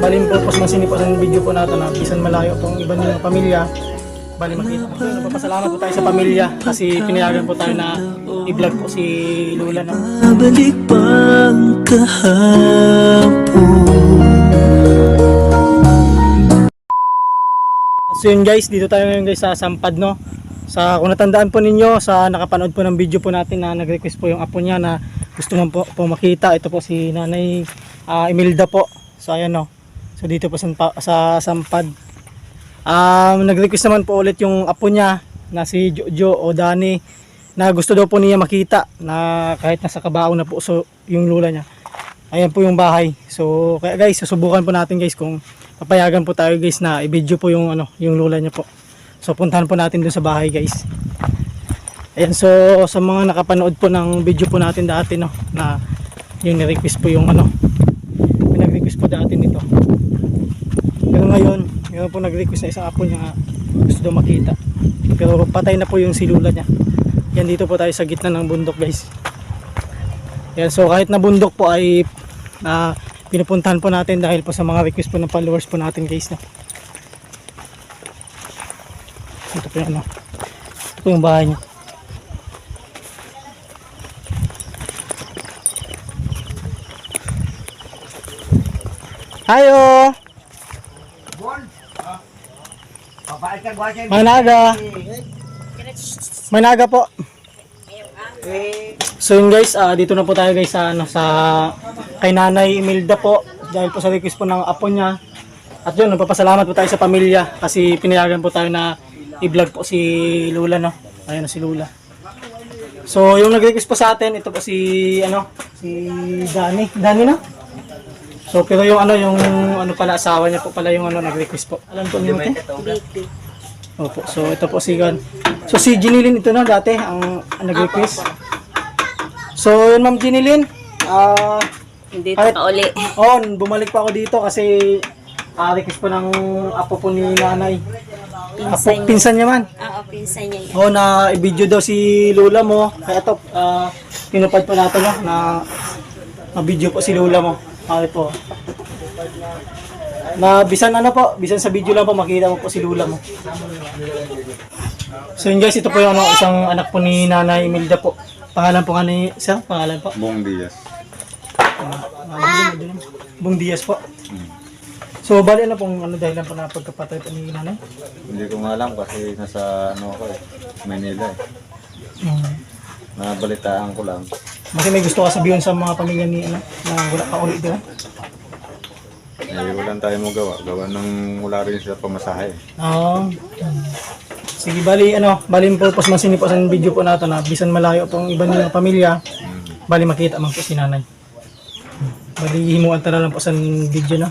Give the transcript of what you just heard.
Baling purpose man sinipo sa video po natin na bisan malayo pong iba nilang pamilya, bali makita mo. Nagpapasalamat po tayo sa pamilya kasi pinayagan po tayo na i-vlog po si Lola, no? Balik pang kahapon. So yun guys, dito tayo ngayon guys sa Sampad, no? Sa kung natandaan po ninyo sa nakapanood po ng video po natin na nag-request po yung apo niya na gusto mo po makita. Ito po si Nanay Imelda po. So ayan, no. So dito po sa Sampad. Nag-request naman po ulit yung apo niya na si Jojo o Dani na gusto daw po niya makita na kahit nasa kabaong na po so yung lula niya. Ayan po yung bahay. So kaya guys, susubukan po natin guys kung papayagan po tayo guys na i-video po yung yung lula niya po. So puntahan po natin dun sa bahay guys. Ayan, so sa mga nakapanood po ng video po natin dati, no, na yung ni-request po yung nag-request po dati nito. Pero ngayon, po nag-request na isang apo niya gusto daw makita. Pero patay na po yung silula niya. Yan, dito po tayo sa gitna ng bundok guys. Yan, so kahit na bundok po ay pinupuntahan po natin dahil po sa mga request po ng followers po natin guys, no. Ito po yung ito po yung bahay niya. Hayo! Managa! Managa po! So yun guys, dito na po tayo guys sa kay Nanay Imelda po dahil po sa request po ng apo niya. At yun, nagpapasalamat po tayo sa pamilya kasi pinayagan po tayo na i-vlog po si Lola, no. Ayun na si Lola. So yung nag-request po sa atin, ito po si si Dani na. So pero yung pala asawa niya po pala yung nag-request po. Alam po niyo ito? Baby. Opo. So ito po si Gan. So si Jinilin ito na dati ang nag-request. So yun Ma'am Jinilin, Hindi ito ka uli. bumalik pa ako dito kasi request po ng apo po ni Nanay. Apo, pinsan niya man. Pinsan niya. Na i-video daw si Lola mo. Kaya ito, pinupad po natin, no, na ma-video po si Lola mo. Okay po. Na bisan bisan sa video lang po makita mo po si Lola mo. So yun guys, ito po yung isang anak po ni Nanay Imelda po. Pangalan po pangalan po? Bong Diaz. Bong Diaz po. So bali pong dahilan po na pagkapatay po ni Nanay? Hindi ko nga alam kasi nasa Manila eh. Nabalitaan ko lang. Kasi may gusto ka sabihin sa mga pamilya ni na wala ka ulit doon? Wala tayong magawa. Gawa nang wala rin sila pamasahe. Sige, bali purpose man sinipo sa video po natin na bisan malayo pong iba nilang pamilya, bali makita man po si Nanay. Bali himuan ta na lang po sa video, na.